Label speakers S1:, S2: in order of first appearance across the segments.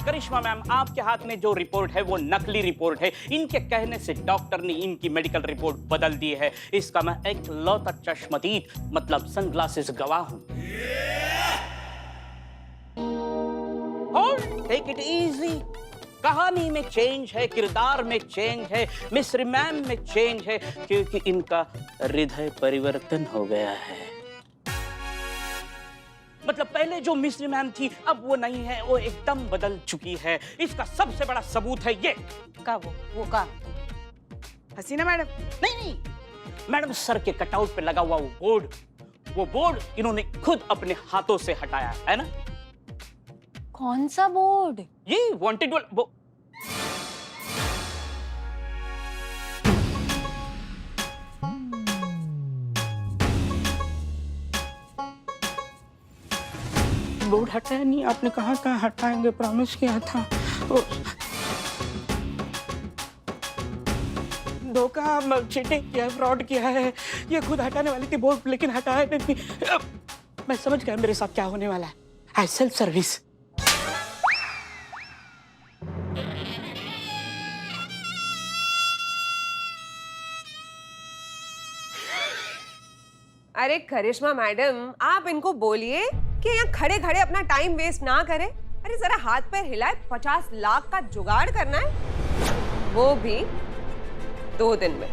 S1: करिश्मा ma'am, आपके हाथ में जो रिपोर्ट है वो नकली रिपोर्ट है। इनके कहने से डॉक्टर ने इनकी मेडिकल रिपोर्ट बदल दी है। इसका मैं एक लौता चश्मदीद मतलब सनग्लासेस गवाह हूं। Take it easy. कहानी में चेंज है, किरदार में चेंज है, मिस्र मैम में चेंज है, क्योंकि इनका हृदय परिवर्तन हो गया है। मतलब पहले जो मिस्र मैम थी अब वो नहीं है, वो एकदम बदल चुकी है। इसका सबसे बड़ा सबूत है ये।
S2: का वो का हसीना मैडम?
S1: नहीं, मैडम सर के कटआउट पे लगा हुआ वो बोर्ड इन्होंने खुद अपने हाथों से हटाया है ना।
S2: कौन सा बोर्ड?
S1: ये वांटेड वो बोर्ड हटाया नहीं आपने? कहाँ हटाएंगे, प्रॉमिस किया था। धोखा, चीटिंग किया, फ्रॉड किया है। ये खुद हटाने वाली थी बोर्ड, लेकिन हटाया नहीं। मैं समझ गया मेरे साथ क्या होने वाला है। I self service.
S3: अरे करिश्मा मैडम, आप इनको बोलिए कि यहाँ खड़े खड़े अपना टाइम वेस्ट ना करें। अरे जरा हाथ पैर हिलाए, 50 लाख का जुगाड़ करना है, वो भी 2 दिन में।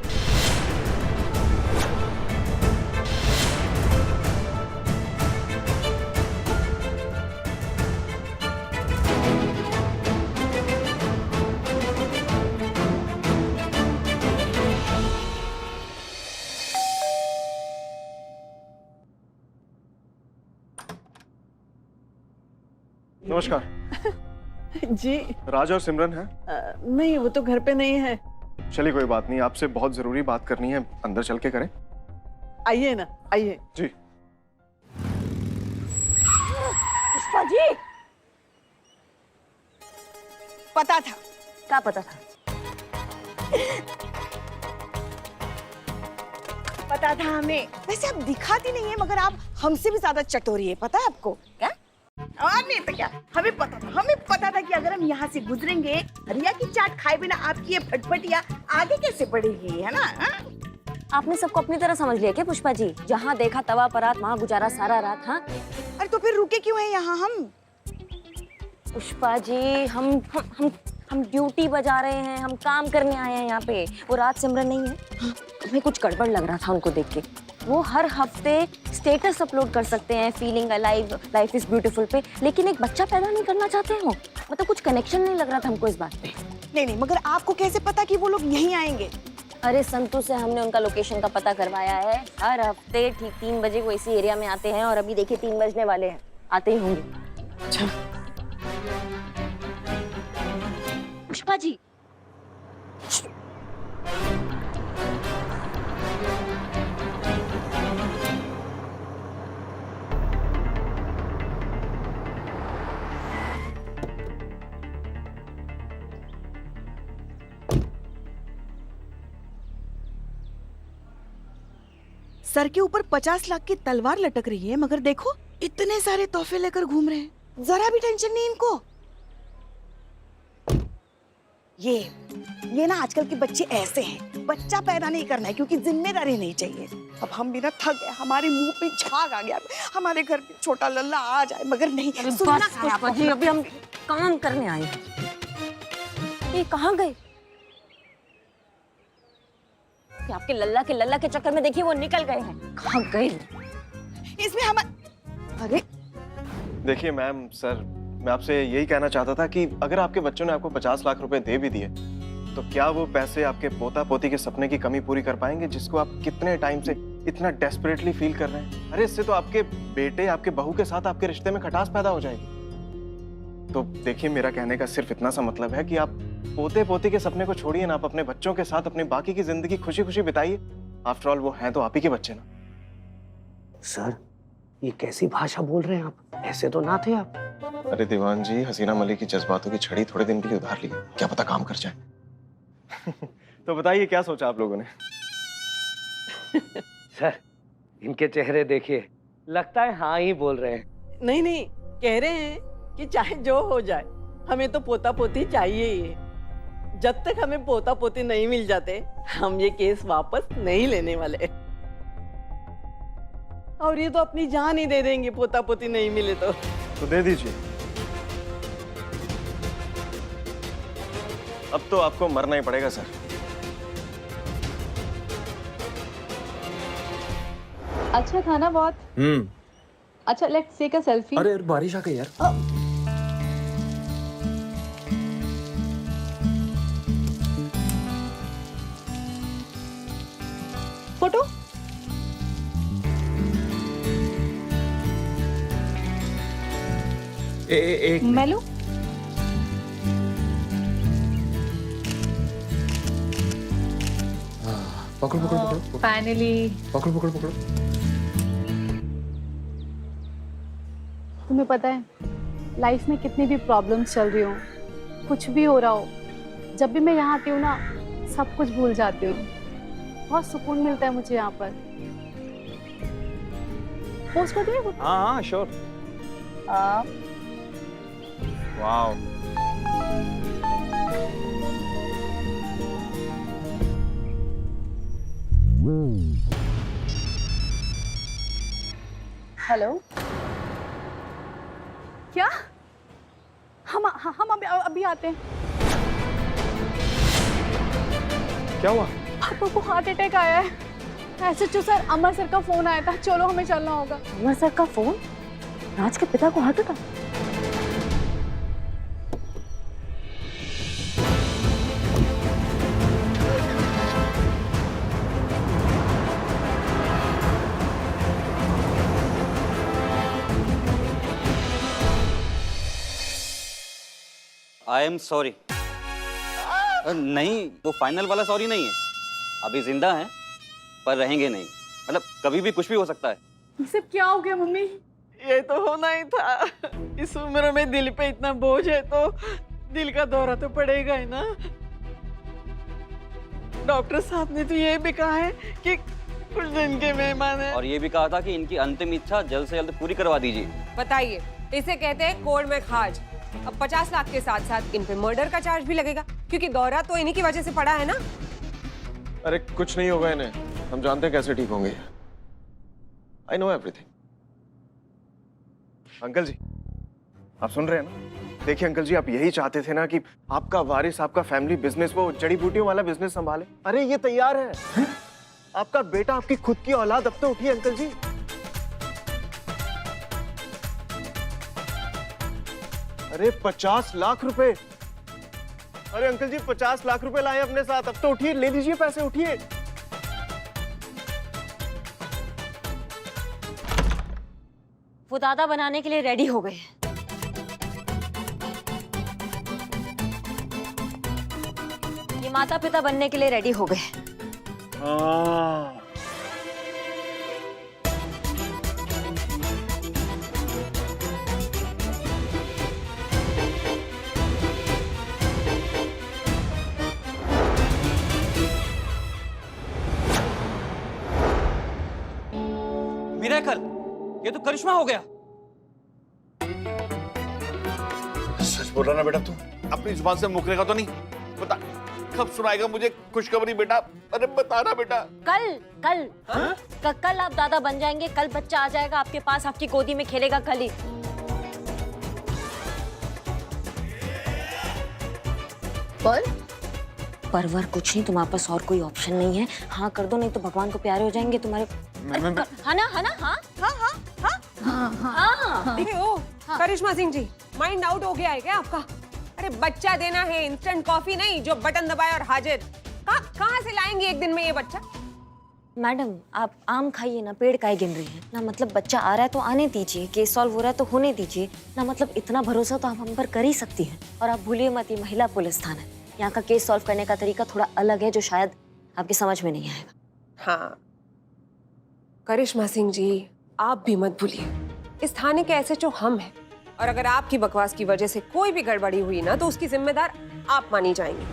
S4: नमस्कार
S5: जी।
S4: राज और सिमरन है?
S5: नहीं, वो तो घर पे नहीं है।
S4: चलिए कोई बात नहीं, आपसे बहुत जरूरी बात करनी है, अंदर चल के करें।
S5: आइए ना, आइए।
S4: जी।
S2: पुष्पा जी,
S5: पता था।
S2: क्या पता था?
S5: पता था हमें। वैसे आप दिखाती नहीं है, मगर आप हमसे भी ज्यादा चटोरी है, पता है आपको? क्या? और नहीं तो क्या, हमें पता था कि अगर हम यहाँ से गुजरेंगे, रिया की चाट खाए बिना आपकी ये फटफटिया आगे कैसे बढ़ेगी, है ना?
S2: आपने सबको अपनी तरह समझ लिया क्या पुष्पा जी? जहाँ देखा तवा परात, वहाँ गुजारा सारा रात। हाँ,
S5: अरे तो फिर रुके क्यों हैं यहाँ हम?
S2: पुष्पा जी, हम ड्यूटी बजा रहे हैं, हम काम करने आए हैं यहाँ पे। वो रात सिमरन नहीं है? हाँ, हमें कुछ गड़बड़ लग रहा था उनको देख के। वो हर हफ्ते स्टेटस अपलोड कर सकते हैं feeling alive, life is beautiful पे, लेकिन एक बच्चा पैदा नहीं करना चाहते हो। मतलब कुछ कनेक्शन नहीं लग रहा था हमको इस बात पे।
S5: नहीं, मगर आपको कैसे पता कि वो लोग यहीं आएंगे?
S2: अरे संतू से हमने उनका लोकेशन का पता करवाया है। हर हफ्ते ठीक 3 बजे वो इसी एरिया में आते हैं, और अभी देखिए 3 बजने वाले हैं, आते ही होंगे।
S5: अच्छा
S2: पुष्पा जी,
S5: सर के ऊपर 50 लाख की तलवार लटक रही है, मगर देखो इतने सारे तोहफे लेकर घूम रहे हैं। जरा भी टेंशन नहीं इनको। ये ना आजकल के बच्चे ऐसे हैं, बच्चा पैदा नहीं करना है क्योंकि जिम्मेदारी नहीं चाहिए। अब हम भी ना थक गए, हमारे मुंह पे झाग आ गया, हमारे घर पे छोटा लल्ला आ जाए, मगर नहीं सुनना।
S2: पुष्पा जी, अभी हम काम करने आए हैं। ये कहाँ गए? कि आपके लल्ला के चक्कर में देखिए वो निकल गए हैं। कहाँ गए?
S5: इसमें हम अरे
S4: देखिए मैम, सर, मैं आपसे यही कहना चाहता था कि अगर आपके बच्चों ने आपको 50 लाख रुपए दे भी दिए, तो क्या वो पैसे आपके पोता पोती के सपने की कमी पूरी कर पाएंगे, जिसको आप कितने टाइम से इतना डेस्परेटली फील कर रहे हैं? अरे इससे तो आपके बेटे, आपके बहू के साथ आपके रिश्ते में खटास पैदा हो जाएगी। तो देखिए, मेरा कहने का सिर्फ इतना सा मतलब है कि आप पोते पोती के सपने को छोड़िए ना, आप अपने बच्चों के साथ अपनी बाकी की जिंदगी खुशी खुशी बिताइए। आफ्टर ऑल वो हैं तो आप ही के बच्चे ना।
S6: सर, ये कैसी भाषा बोल रहे हैं आप? ऐसे तो ना थे आप।
S4: अरे दीवान जी, हसीना मलिक की जज्बातों की छड़ी थोड़े दिन के लिए उधार ली, क्या पता काम कर जाए। तो बताइए क्या सोचा आप लोगों ने?
S6: सर, इनके चेहरे देखिए, लगता है हाँ ही बोल रहे हैं।
S7: नहीं, कह रहे हैं कि चाहे जो हो जाए हमें तो पोता पोती चाहिए ही। जब तक हमें पोता पोती नहीं मिल जाते हम ये केस वापस नहीं लेने वाले। और ये तो अपनी जान ही दे देंगे पोता पोती नहीं मिले तो
S4: दे दीजिए। अब तो आपको मरना ही पड़ेगा सर।
S8: अच्छा था ना बहुत। अच्छा लेट्स टेक अ सेल्फी।
S6: अरे यार बारिश आ गई यार।
S8: फोटो।
S6: एक
S8: मैं लूं?
S6: पकड़ो पकड़ो पकड़ो
S8: फाइनली।
S6: पकड़ो पकड़ो पकड़ो।
S8: तुम्हें पता है लाइफ में कितनी भी प्रॉब्लम्स चल रही हो, कुछ भी हो रहा हो, जब भी मैं यहाँ आती हूँ ना सब कुछ भूल जाती हूँ। बहुत सुकून मिलता है मुझे यहाँ पर। पोस्ट कर दिए?
S6: हाँ श्योर। वाओ।
S8: हेलो। क्या? हम अभी आते हैं।
S6: क्या हुआ?
S8: पापा को हार्ट अटैक आया है। एसएचओ सर अमर सर का फोन आया था, चलो हमें चलना होगा।
S2: अमर सर का फोन? राज के पिता को heart attack?
S9: I am sorry. नहीं, वो फाइनल वाला सॉरी नहीं है। अभी जिंदा हैं पर रहेंगे नहीं। मतलब कभी भी कुछ भी हो सकता है।
S8: ये सब क्या हो गया मम्मी?
S7: ये तो होना ही था। इस उम्र में दिल पे इतना बोझ है तो दिल का दौरा तो पड़ेगा ही ना। डॉक्टर साहब ने तो ये भी कहा है कि कुछ दिन के मेहमान हैं।
S9: और ये भी कहा था कि इनकी अंतिम इच्छा जल्द से जल्द पूरी करवा दीजिए।
S3: बताइए, इसे कहते हैं कोर्ट में खाज। अब 50 लाख के साथ साथ इन पे मर्डर का चार्ज भी लगेगा, क्योंकि दौरा तो इन्हीं की वजह से पड़ा है ना।
S4: अरे कुछ नहीं होगा इन्हें, हम जानते हैं कैसे ठीक होंगे। I know everything. अंकल जी, आप सुन रहे हैं ना? देखिए अंकल जी, आप यही चाहते थे ना कि आपका वारिस, आपका फैमिली बिजनेस, वो जड़ी बूटियों वाला बिजनेस संभाले। अरे ये तैयार है। आपका बेटा, आपकी खुद की औलाद अब तो उठी अंकल जी। अरे 50 लाख रुपए। अरे अंकल जी 50 लाख रुपए लाए अपने साथ, अब तो उठिए, ले लीजिए पैसे, उठिए।
S2: वो दादा बनाने के लिए रेडी हो गए। ये माता पिता बनने के लिए रेडी हो गए।
S9: मिरेकल, ये तो करिश्मा हो गया।
S10: सच बोल रहा ना बेटा तू? अपनी जुबान से मुकरेगा तो नहीं? बता, कब सुनाएगा मुझे खुशखबरी बेटा? अरे बता ना बेटा।
S2: कल आप दादा बन जाएंगे, कल बच्चा आ जाएगा आपके पास, आपकी गोदी में खेलेगा कल ही। परवर कुछ नहीं, तुम्हारे पास और कोई ऑप्शन नहीं है। हाँ कर दो, नहीं तो भगवान को प्यारे हो जाएंगे तुम्हारे। हाँ ना? हाँ।
S3: करिश्मा सिंह जी, माइंड आउट हो गया है क्या आपका? अरे बच्चा देना है, इंस्टेंट कॉफी नहीं जो बटन दबाए और हाजिर। कहाँ से लाएंगे एक दिन में ये बच्चा?
S2: मैडम आप आम खाइए ना, पेड़ काहे गिन रही हैं ना? मतलब बच्चा आ रहा है तो आने दीजिए, केस सॉल्व हो रहा है तो होने दीजिए ना। मतलब इतना भरोसा तो आप हम पर कर ही सकती हैं। और आप भूलिए मत, ये महिला पुलिस थाना है, यहाँ का केस सॉल्व करने का तरीका थोड़ा अलग है जो शायद आपके समझ में नहीं आएगा।
S3: हाँ करिश्मा सिंह जी, आप भी मत भूलिए, इस थाने के एसएचओ हम हैं, और अगर आपकी बकवास की वजह से कोई भी गड़बड़ी हुई ना तो उसकी जिम्मेदार आप मानी जाएंगी।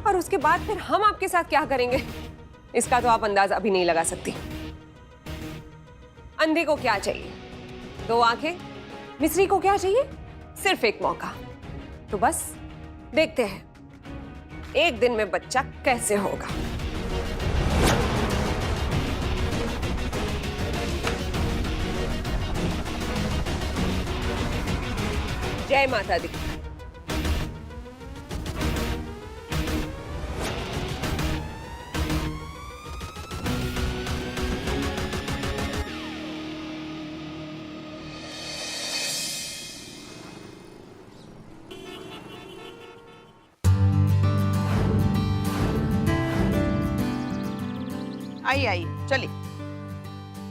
S3: और उसके बाद फिर हम आपके साथ क्या करेंगे इसका तो आप अंदाजा अभी नहीं लगा सकती। अंधे को क्या चाहिए? 2 आंखें, मिस्री को क्या चाहिए? सिर्फ एक मौका। तो बस देखते हैं एक दिन में बच्चा कैसे होगा। जय माता दी।
S5: आई आई चलिए।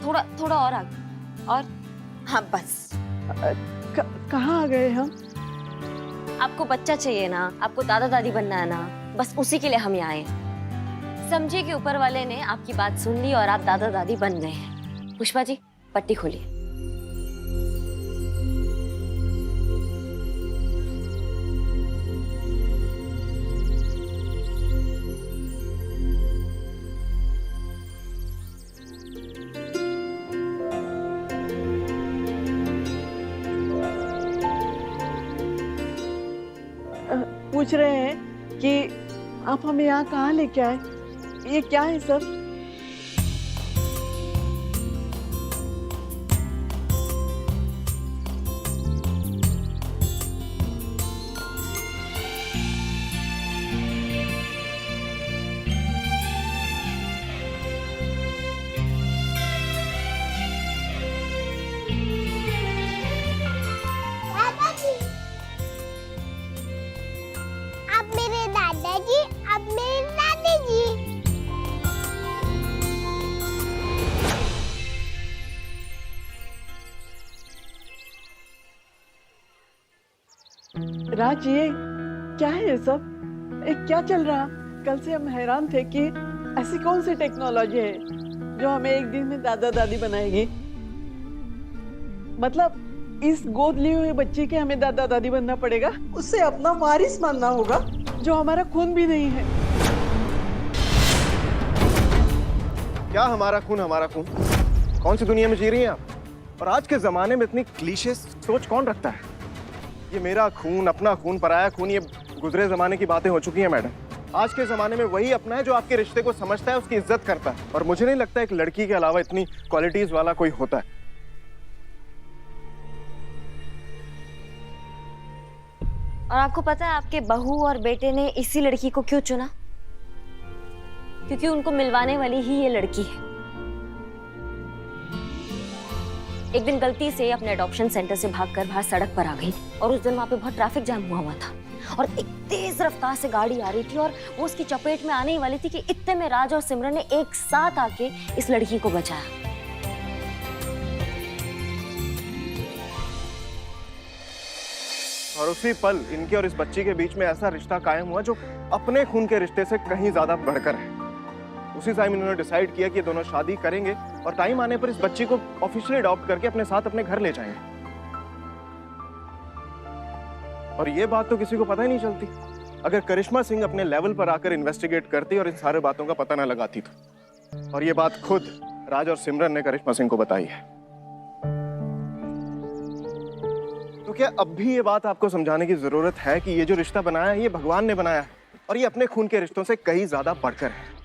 S2: थोड़ा थोड़ा और आगे। और हाँ बस।
S7: कहाँ आ गए हम?
S2: आपको बच्चा चाहिए ना, आपको दादा दादी बनना है ना, बस उसी के लिए हम यहाँ आए हैं। समझिए कि ऊपर वाले ने आपकी बात सुन ली और आप दादा दादी बन गए हैं। पुष्पा जी पट्टी खोलिए।
S7: पूछ रहे हैं कि आप हमें यहाँ कहाँ लेके आए? ये क्या है सब?
S11: अब मेरे दादाजी, अब मेरे दादी जी।
S7: राज ये क्या है ये सब? क्या चल रहा? कल से हम हैरान थे कि ऐसी कौन सी टेक्नोलॉजी है जो हमें एक दिन में दादा दादी बनाएगी। मतलब इस गोद लिए हुए बच्चे के हमें दादा दादी बनना पड़ेगा, उससे अपना वारिस मानना होगा जो हमारा खून भी नहीं है।
S4: क्या हमारा खून हमारा खून? कौन सी दुनिया में जी रही हैं आप? और आज के जमाने में इतनी क्लीशे सोच कौन रखता है? ये मेरा खून, अपना खून, पराया खून, ये गुजरे जमाने की बातें हो चुकी हैं मैडम। आज के जमाने में वही अपना है जो आपके रिश्ते को समझता है, उसकी इज्जत करता है। और मुझे नहीं लगता एक लड़की के अलावा इतनी क्वालिटीज वाला कोई होता है।
S2: और आपको पता है आपके बहू और बेटे ने इसी लड़की को क्यों चुना? क्योंकि उनको मिलवाने वाली ही ये लड़की है। एक दिन गलती से अपने अडॉप्शन सेंटर से भागकर बाहर सड़क पर आ गई और उस दिन वहां पे बहुत ट्रैफिक जाम हुआ था और एक तेज रफ्तार से गाड़ी आ रही थी और वो उसकी चपेट में आने ही वाली थी कि इतने में राज और सिमरन ने एक साथ आके इस लड़की को बचाया।
S4: और उसी पल इनके और इस बच्ची के बीच में ऐसा रिश्ता कायम हुआ जो अपने खून के रिश्ते से कहीं ज्यादा बढ़कर है। उसी टाइम इन्होंने डिसाइड किया कि ये दोनों शादी करेंगे और टाइम आने पर इस बच्ची को ऑफिशियली अडॉप्ट करके अपने साथ अपने घर ले जाएंगे। और ये बात तो किसी को पता ही नहीं चलती अगर करिश्मा सिंह अपने लेवल पर आकर इन्वेस्टिगेट करती और इन सारे बातों का पता ना लगाती तो। और ये बात खुद राज और सिमरन ने करिश्मा सिंह को बताई है। तो क्या अब भी ये बात आपको समझाने की जरूरत है कि ये जो रिश्ता बनाया है ये भगवान ने बनाया है और ये अपने खून के रिश्तों से कहीं ज्यादा बढ़कर है।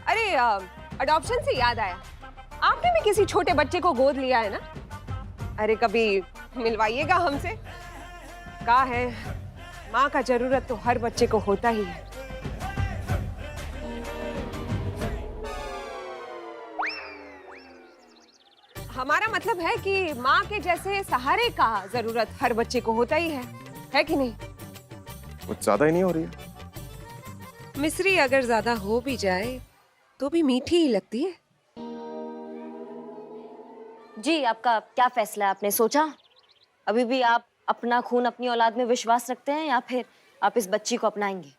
S3: अरे अडॉप्शन से याद आया, आपने भी किसी छोटे बच्चे को गोद लिया है ना? अरे कभी मिलवाइएगा हमसे। क्या है, माँ का जरूरत तो हर बच्चे को होता ही है। हमारा मतलब है कि माँ के जैसे सहारे का जरूरत हर बच्चे को होता ही है कि नहीं?
S4: कुछ ज्यादा ही नहीं हो रही है?
S3: मिश्री अगर ज्यादा हो भी जाए तो भी मीठी ही लगती है।
S2: जी आपका क्या फैसला है? आपने सोचा? अभी भी आप अपना खून अपनी औलाद में विश्वास रखते हैं या फिर आप इस बच्ची को अपनाएंगे?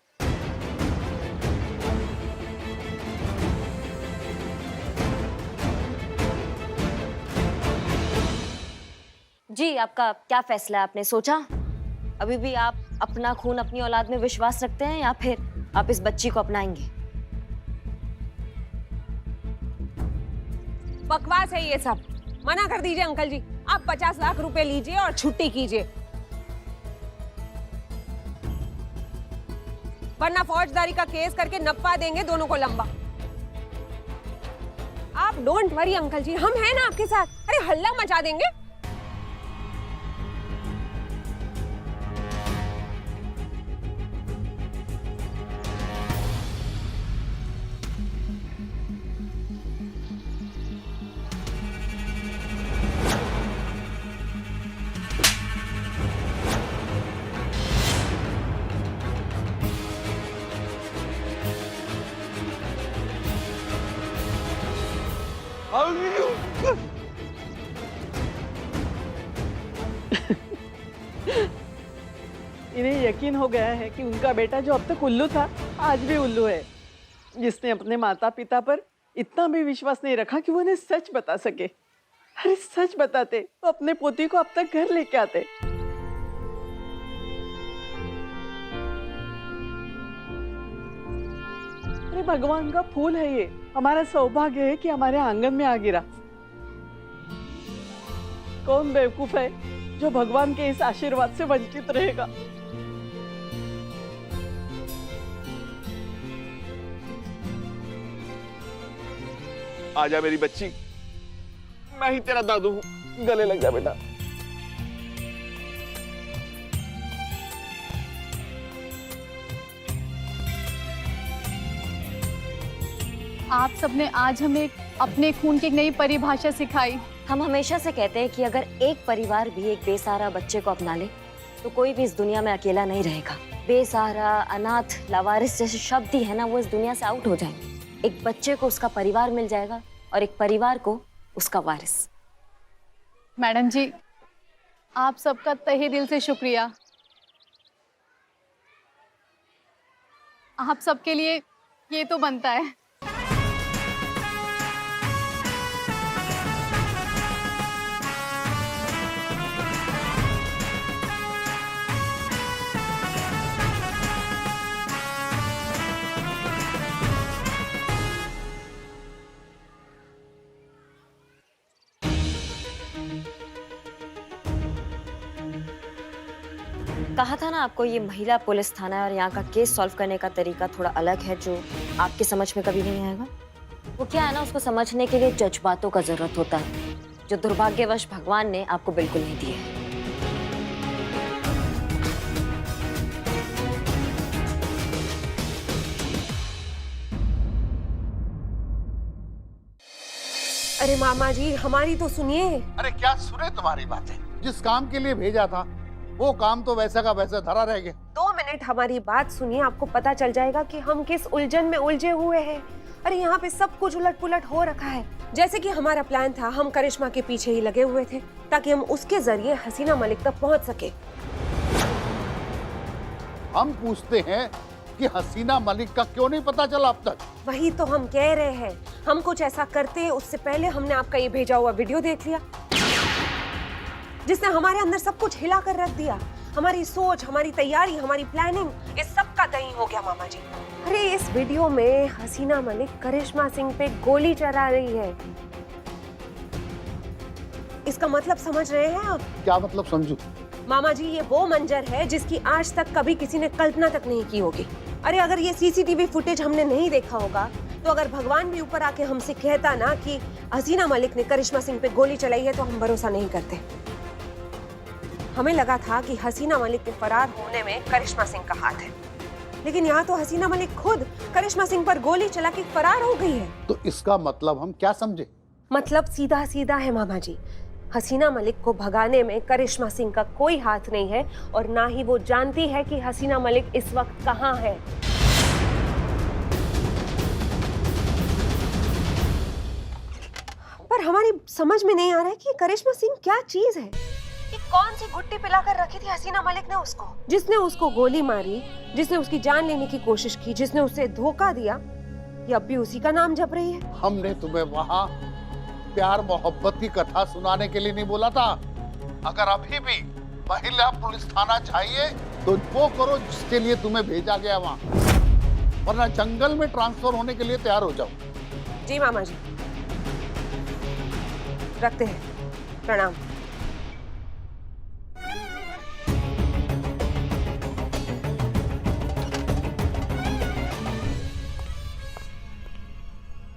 S2: जी आपका क्या फैसला है? आपने सोचा? अभी भी आप अपना खून अपनी औलाद में विश्वास रखते हैं या फिर आप इस बच्ची को अपनाएंगे?
S3: बकवास है ये सब। मना कर दीजिए अंकल जी, आप 50 लाख रुपए लीजिए और छुट्टी कीजिए, वरना फौजदारी का केस करके नपवा देंगे दोनों को लंबा। आप डोंट वरी अंकल जी, हम हैं ना आपके साथ। अरे हल्ला मचा देंगे।
S7: इन्हें यकीन हो गया है कि उनका बेटा जो अब तक उल्लू था आज भी उल्लू है, जिसने अपने माता पिता पर इतना भी विश्वास नहीं रखा कि वो उन्हें सच बता सके। अरे सच बताते तो अपने पोती को अब तक घर लेके आते। अरे भगवान का फूल है ये, हमारा सौभाग्य है कि हमारे आंगन में आ गिरा। कौन बेवकूफ है जो भगवान के इस आशीर्वाद से वंचित रहेगा।
S10: आजा मेरी बच्ची, मैं ही तेरा दादू हूँ, गले लग जा बेटा।
S8: आप सबने आज हमें अपने खून की एक नई परिभाषा सिखाई।
S2: हम हमेशा से कहते हैं कि अगर एक परिवार भी एक बेसहारा बच्चे को अपना ले तो कोई भी इस दुनिया में अकेला नहीं रहेगा। बेसहारा, अनाथ, लावारिस जैसे शब्द ही है ना, वो इस दुनिया से आउट हो जाएंगे। एक बच्चे को उसका परिवार मिल जाएगा और एक परिवार को उसका वारिस।
S8: मैडम जी, आप सबका तहे दिल से शुक्रिया। आप सबके लिए ये तो बनता है।
S2: कहा था ना आपको, ये महिला पुलिस थाना है और यहाँ का केस सॉल्व करने का तरीका थोड़ा अलग है जो आपके समझ में कभी नहीं आएगा। वो क्या है ना, उसको समझने के लिए जज्बातों का जरूरत होता है जो दुर्भाग्यवश भगवान ने आपको बिल्कुल नहीं दिए।
S3: अरे मामा जी, हमारी तो सुनिए।
S10: अरे क्या सुने तुम्हारी बातें? जिस काम के लिए भेजा था वो काम तो वैसा का वैसा धरा रह गया।
S3: 2 मिनट हमारी बात सुनिए, आपको पता चल जाएगा कि हम किस उलझन में उलझे हुए हैं। अरे यहाँ पे सब कुछ उलट पुलट हो रखा है। जैसे कि हमारा प्लान था, हम करिश्मा के पीछे ही लगे हुए थे ताकि हम उसके जरिए हसीना मलिक तक पहुँच सके।
S10: हम पूछते हैं कि हसीना मलिक का क्यों नहीं पता चला अब तक?
S3: वही तो हम कह रहे हैं, हम कुछ ऐसा करते उससे पहले हमने आपका ये भेजा हुआ वीडियो देख लिया जिसने हमारे अंदर सब कुछ हिला कर रख दिया। हमारी सोच, हमारी तैयारी, हमारी प्लानिंग, ये सब का दही हो गया मामा जी। अरे इस वीडियो में हसीना मलिक करिश्मा सिंह पे गोली चला रही है। इसका मतलब समझ रहे हैं आप?
S10: क्या मतलब समझू?
S3: मामा जी, ये वो मंजर है जिसकी आज तक कभी किसी ने कल्पना तक नहीं की होगी। अरे अगर ये सीसीटीवी फुटेज हमने नहीं देखा होगा तो अगर भगवान भी ऊपर आके हमसे कहता ना कि हसीना मलिक ने करिश्मा सिंह पे गोली चलाई है तो हम भरोसा नहीं करते। हमें लगा था कि हसीना मलिक के फरार होने में करिश्मा सिंह का हाथ है, लेकिन यहाँ तो हसीना मलिक खुद करिश्मा सिंह पर गोली चला के फरार हो गई है।
S10: तो इसका मतलब हम क्या समझे?
S3: मतलब सीधा सीधा है मामा जी, हसीना मलिक को भगाने में करिश्मा सिंह का कोई हाथ नहीं है और ना ही वो जानती है कि हसीना मलिक इस वक्त कहाँ है। पर हमारी समझ में नहीं आ रहा है कि करिश्मा सिंह क्या चीज है। ये कौन सी गुट्टी पिलाकर रखी थी हसीना मलिक ने उसको, जिसने उसको गोली मारी, जिसने उसकी जान लेने की कोशिश की, जिसने उसे धोखा दिया, ये अब भी उसी का नाम जप रही है।
S10: हमने तुम्हें वहाँ प्यार मोहब्बत की कथा सुनाने के लिए नहीं बोला था। अगर अभी भी महिला पुलिस थाना चाहिए तो वो करो जिसके लिए तुम्हें भेजा गया वहाँ, वरना जंगल में ट्रांसफर होने के लिए तैयार हो जाओ।
S3: जी मामा जी, रखते हैं। प्रणाम।